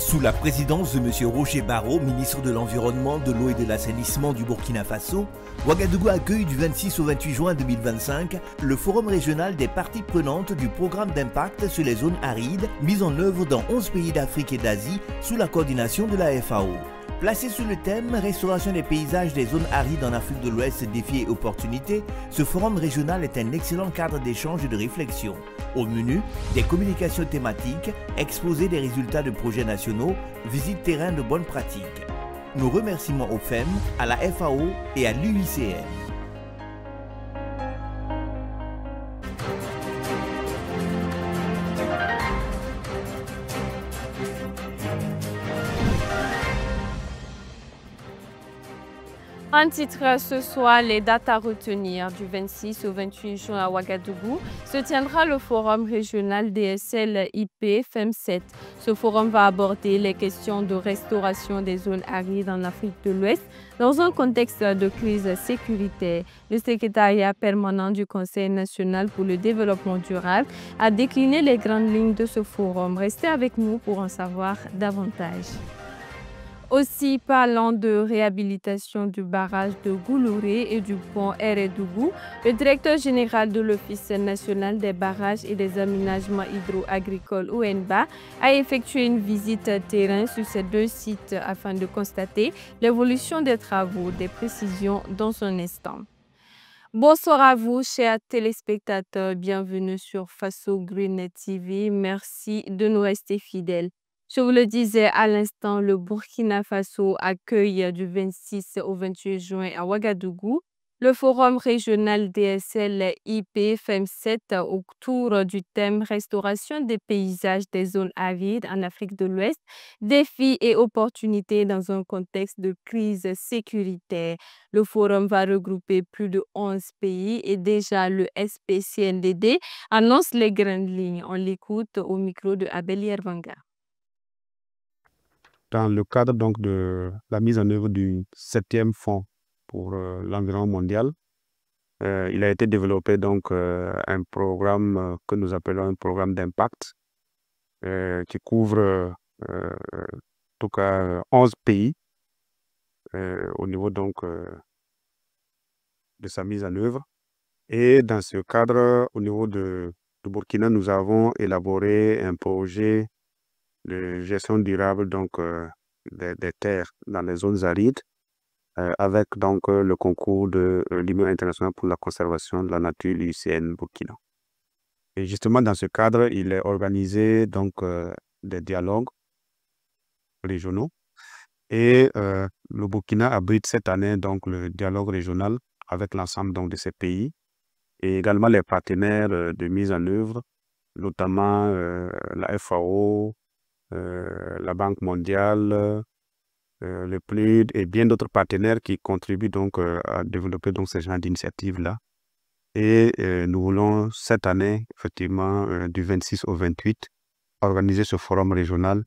Sous la présidence de M. Roger Barrot, ministre de l'Environnement, de l'Eau et de l'Assainissement du Burkina Faso, Ouagadougou accueille du 26 au 28 juin 2025 le forum régional des parties prenantes du programme d'impact sur les zones arides mis en œuvre dans 11 pays d'Afrique et d'Asie sous la coordination de la FAO. Placé sous le thème « Restauration des paysages des zones arides en Afrique de l'Ouest, défis et opportunités », ce forum régional est un excellent cadre d'échange et de réflexion. Au menu, des communications thématiques, exposés des résultats de projets nationaux, visites terrain de bonnes pratiques. Nos remerciements au FEM, à la FAO et à l'UICN. En titre ce soir, les dates à retenir du 26 au 28 juin à Ouagadougou se tiendra le forum régional DSL IP FEM7. Ce forum va aborder les questions de restauration des zones arides en Afrique de l'Ouest dans un contexte de crise sécuritaire. Le secrétariat permanent du Conseil national pour le développement durable a décliné les grandes lignes de ce forum. Restez avec nous pour en savoir davantage. Aussi, parlant de réhabilitation du barrage de Goulouré et du pont Eredougou, le directeur général de l'Office national des barrages et des aménagements hydro-agricoles ONBA a effectué une visite terrain sur ces deux sites afin de constater l'évolution des travaux, des précisions dans un instant. Bonsoir à vous, chers téléspectateurs. Bienvenue sur Faso Green TV. Merci de nous rester fidèles. Je vous le disais à l'instant, le Burkina Faso accueille du 26 au 28 juin à Ouagadougou le forum régional DSL IP FEM7 autour du thème Restauration des paysages des zones arides en Afrique de l'Ouest, défis et opportunités dans un contexte de crise sécuritaire. Le forum va regrouper plus de 11 pays et déjà le SPCNDD annonce les grandes lignes. On l'écoute au micro de Abel Yervanga. Dans le cadre donc de la mise en œuvre du 7e fonds pour l'environnement mondial, il a été développé donc un programme que nous appelons un programme d'impact qui couvre en tout cas 11 pays au niveau donc de sa mise en œuvre. Et dans ce cadre, au niveau de Burkina, nous avons élaboré un projet de gestion durable donc des terres dans les zones arides avec donc le concours de l'Union internationale pour la conservation de la nature, l'UICN Burkina. Et justement dans ce cadre, il est organisé donc des dialogues régionaux et le Burkina abrite cette année donc le dialogue régional avec l'ensemble donc de ces pays et également les partenaires de mise en œuvre, notamment la FAO, la Banque mondiale, le PNUD et bien d'autres partenaires qui contribuent donc à développer donc ces genres d'initiatives-là. Et nous voulons cette année, effectivement, du 26 au 28, organiser ce forum régional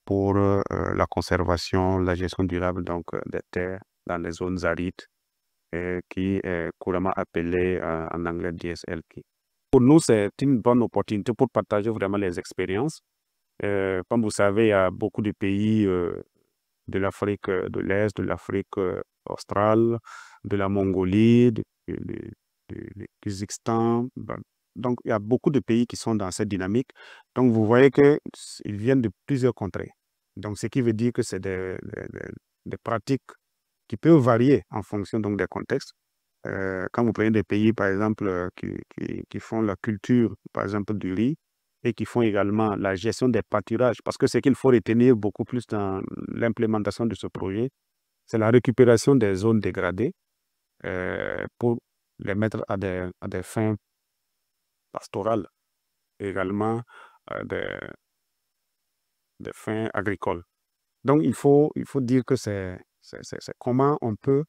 pour la conservation, la gestion durable donc, des terres dans les zones arides, qui est couramment appelée en anglais DSLP. Pour nous, c'est une bonne opportunité pour partager vraiment les expériences. Comme vous savez, il y a beaucoup de pays de l'Afrique de l'Est, de l'Afrique australe, de la Mongolie, du Kyrgyzstan. Donc, il y a beaucoup de pays qui sont dans cette dynamique. Donc, vous voyez qu'ils viennent de plusieurs contrées. Donc, ce qui veut dire que c'est des pratiques qui peuvent varier en fonction donc, des contextes. Quand vous prenez des pays, par exemple, qui font la culture, par exemple, du riz, et qui font également la gestion des pâturages, parce que ce qu'il faut retenir beaucoup plus dans l'implémentation de ce projet, c'est la récupération des zones dégradées pour les mettre à des fins pastorales, également des fins agricoles. Donc, il faut dire que c'est comment on peut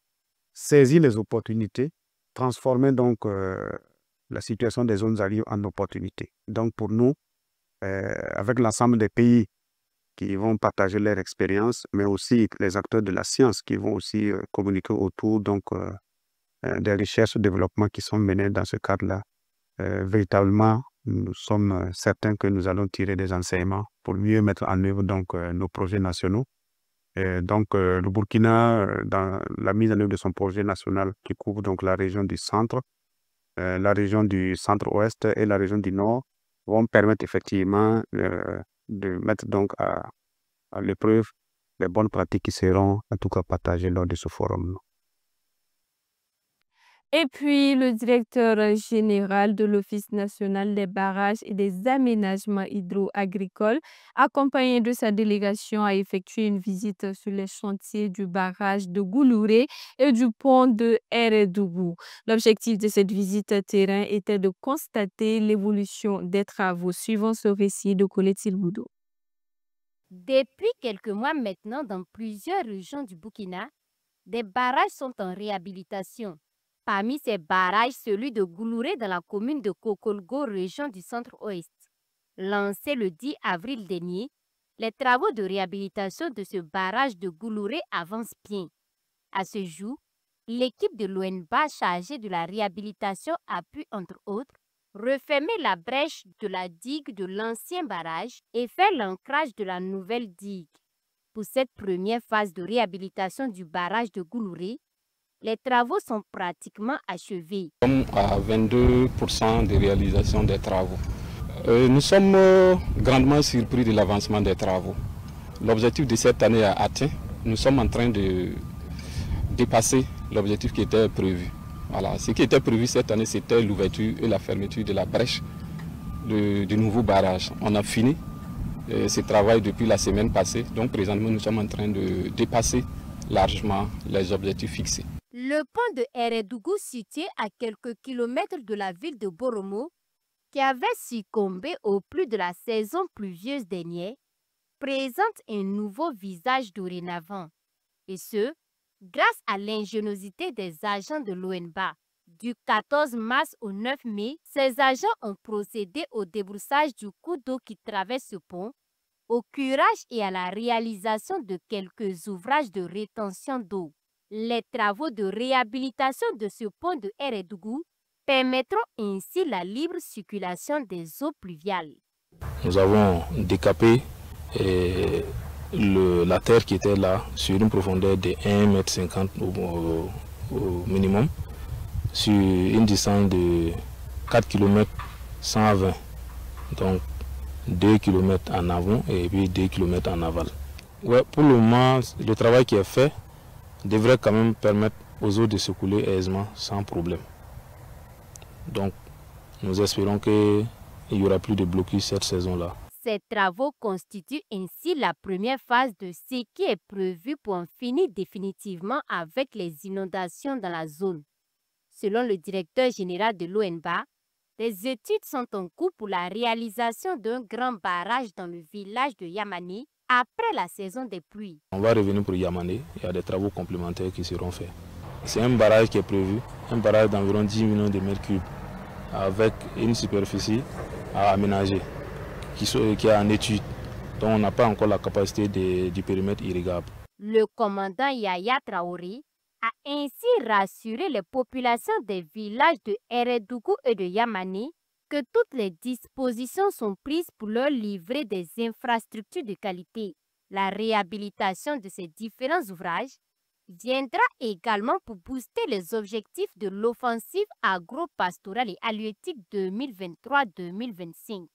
saisir les opportunités, transformer donc la situation des zones arides en opportunités. Donc, pour nous, avec l'ensemble des pays qui vont partager leur expérience, mais aussi les acteurs de la science qui vont aussi communiquer autour donc, des recherches et développements qui sont menés dans ce cadre-là. Véritablement, nous sommes certains que nous allons tirer des enseignements pour mieux mettre en œuvre donc, nos projets nationaux. Donc, le Burkina, dans la mise en œuvre de son projet national qui couvre donc la région du centre, la région du centre-ouest et la région du nord, vont permettre effectivement de mettre donc à l'épreuve les bonnes pratiques qui seront en tout cas partagées lors de ce forum. Et puis, le directeur général de l'Office national des barrages et des aménagements hydro-agricoles, accompagné de sa délégation, a effectué une visite sur les chantiers du barrage de Goulouré et du pont de Eredougou. L'objectif de cette visite terrain était de constater l'évolution des travaux. Suivant ce récit de Colette Silboudou. Depuis quelques mois maintenant, dans plusieurs régions du Burkina, des barrages sont en réhabilitation. Parmi ces barrages, celui de Goulouré dans la commune de Kokolgo, région du centre-ouest. Lancé le 10 avril dernier, les travaux de réhabilitation de ce barrage de Goulouré avancent bien. À ce jour, l'équipe de l'ONBA chargée de la réhabilitation a pu, entre autres, refermer la brèche de la digue de l'ancien barrage et faire l'ancrage de la nouvelle digue. Pour cette première phase de réhabilitation du barrage de Goulouré, les travaux sont pratiquement achevés. Nous sommes à 22% de réalisation des travaux. Nous sommes grandement surpris de l'avancement des travaux. L'objectif de cette année est atteint. Nous sommes en train de dépasser l'objectif qui était prévu. Voilà. Ce qui était prévu cette année, c'était l'ouverture et la fermeture de la brèche du nouveau barrage. On a fini ce travail depuis la semaine passée. Donc présentement, nous sommes en train de dépasser largement les objectifs fixés. Le pont de Eredougou, situé à quelques kilomètres de la ville de Boromo, qui avait succombé au plus de la saison pluvieuse dernière, présente un nouveau visage dorénavant. Et ce, grâce à l'ingéniosité des agents de l'ONBA. Du 14 mars au 9 mai, ces agents ont procédé au débroussage du cours d'eau qui traverse ce pont, au curage et à la réalisation de quelques ouvrages de rétention d'eau. Les travaux de réhabilitation de ce pont de Eredougou permettront ainsi la libre circulation des eaux pluviales. Nous avons décapé la terre qui était là sur une profondeur de 1,50 m au minimum, sur une distance de 4 km 120, donc 2 km en avant et puis 2 km en aval. Ouais, pour le moment, le travail qui est fait devrait quand même permettre aux eaux de se couler aisément sans problème. Donc, nous espérons qu'il n'y aura plus de blocus cette saison-là. Ces travaux constituent ainsi la première phase de ce qui est prévu pour en finir définitivement avec les inondations dans la zone. Selon le directeur général de l'ONBA, des études sont en cours pour la réalisation d'un grand barrage dans le village de Yamani après la saison des pluies. On va revenir pour Yamani, il y a des travaux complémentaires qui seront faits. C'est un barrage qui est prévu, un barrage d'environ 10 millions de mètres cubes avec une superficie à aménager qui est en étude. Donc on n'a pas encore la capacité du périmètre irrigable. Le commandant Yaya Traoré a ainsi rassuré les populations des villages de Eredougou et de Yamani que toutes les dispositions sont prises pour leur livrer des infrastructures de qualité. La réhabilitation de ces différents ouvrages viendra également pour booster les objectifs de l'offensive agro-pastorale et halieutique 2023-2025.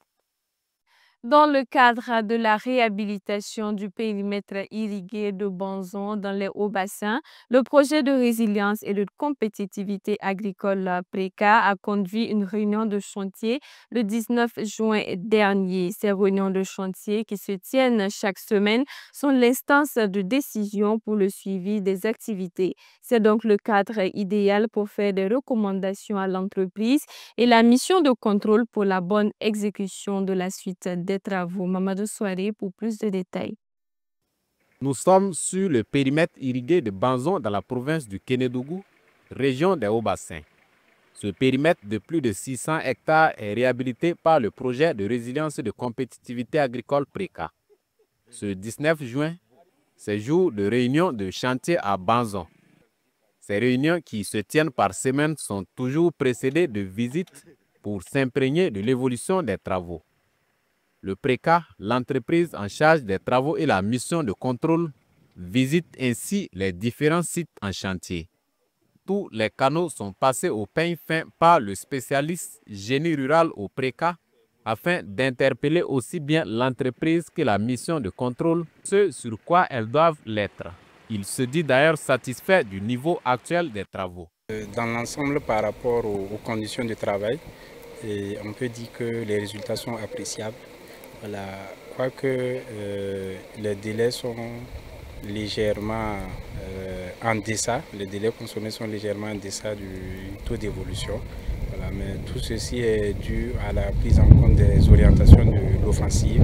Dans le cadre de la réhabilitation du périmètre irrigué de Banzon dans les hauts-bassins, le projet de résilience et de compétitivité agricole PRECA a conduit une réunion de chantier le 19 juin dernier. Ces réunions de chantier qui se tiennent chaque semaine sont l'instance de décision pour le suivi des activités. C'est donc le cadre idéal pour faire des recommandations à l'entreprise et la mission de contrôle pour la bonne exécution de la suite des travaux. Mamadou Souaré pour plus de détails. Nous sommes sur le périmètre irrigué de Banzon dans la province du Kénédougou, région des Hauts-Bassins. Ce périmètre de plus de 600 hectares est réhabilité par le projet de résilience et de compétitivité agricole PRECA. Ce 19 juin, c'est jour de réunion de chantier à Banzon. Ces réunions qui se tiennent par semaine sont toujours précédées de visites pour s'imprégner de l'évolution des travaux. Le PRECA, l'entreprise en charge des travaux et la mission de contrôle, visite ainsi les différents sites en chantier. Tous les canaux sont passés au peigne fin par le spécialiste génie rural au PRECA afin d'interpeller aussi bien l'entreprise que la mission de contrôle, ce sur quoi elles doivent l'être. Il se dit d'ailleurs satisfait du niveau actuel des travaux. Dans l'ensemble, par rapport aux conditions de travail, on peut dire que les résultats sont appréciables. Voilà. Quoique les délais sont légèrement en deçà, les délais consommés sont légèrement en deçà du taux d'évolution. Voilà. Mais tout ceci est dû à la prise en compte des orientations de l'offensive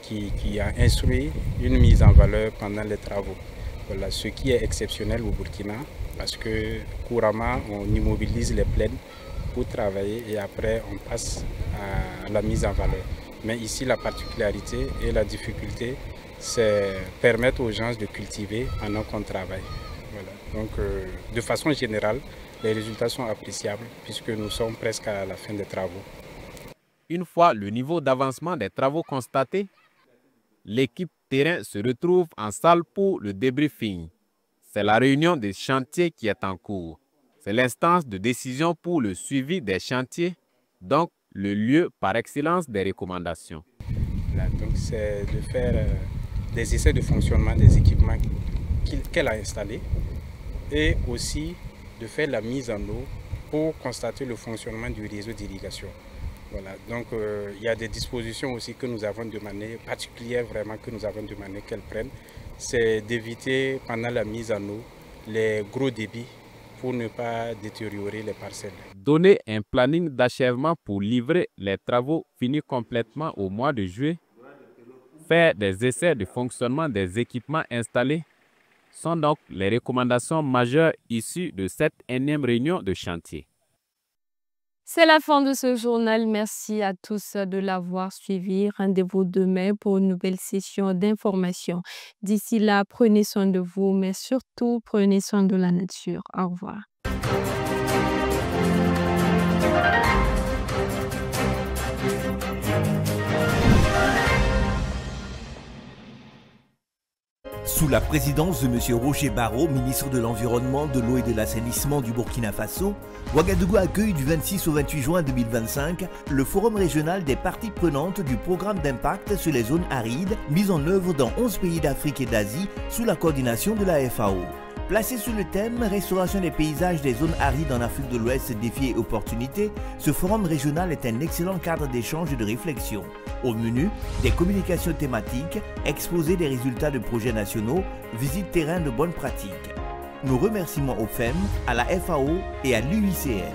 qui a instruit une mise en valeur pendant les travaux. Voilà. Ce qui est exceptionnel au Burkina, parce que couramment on immobilise les plaines pour travailler et après on passe à la mise en valeur. Mais ici la particularité et la difficulté, c'est permettre aux gens de cultiver pendant qu'on travaille. Voilà. Donc de façon générale, les résultats sont appréciables puisque nous sommes presque à la fin des travaux. Une fois le niveau d'avancement des travaux constaté, l'équipe terrain se retrouve en salle pour le débriefing. C'est la réunion des chantiers qui est en cours. C'est l'instance de décision pour le suivi des chantiers, donc le lieu par excellence des recommandations. C'est de faire des essais de fonctionnement des équipements qu'elle a installés et aussi de faire la mise en eau pour constater le fonctionnement du réseau d'irrigation. Voilà. Donc il y a des dispositions aussi que nous avons demandé, particulières vraiment que nous avons demandé qu'elles prennent. C'est d'éviter pendant la mise en eau les gros débits pour ne pas détériorer les parcelles. Donner un planning d'achèvement pour livrer les travaux finis complètement au mois de juillet, faire des essais de fonctionnement des équipements installés sont donc les recommandations majeures issues de cette énième réunion de chantier. C'est la fin de ce journal. Merci à tous de l'avoir suivi. Rendez-vous demain pour une nouvelle session d'information. D'ici là, prenez soin de vous, mais surtout prenez soin de la nature. Au revoir. Sous la présidence de M. Roger Barreau, ministre de l'Environnement, de l'Eau et de l'Assainissement du Burkina Faso, Ouagadougou accueille du 26 au 28 juin 2025 le forum régional des parties prenantes du programme d'impact sur les zones arides mis en œuvre dans 11 pays d'Afrique et d'Asie sous la coordination de la FAO. Placé sous le thème « Restauration des paysages des zones arides en Afrique de l'Ouest, défis et opportunités », ce forum régional est un excellent cadre d'échange et de réflexion. Au menu, des communications thématiques, exposés des résultats de projets nationaux, visites terrain de bonnes pratiques. Nos remerciements au FEM, à la FAO et à l'UICN.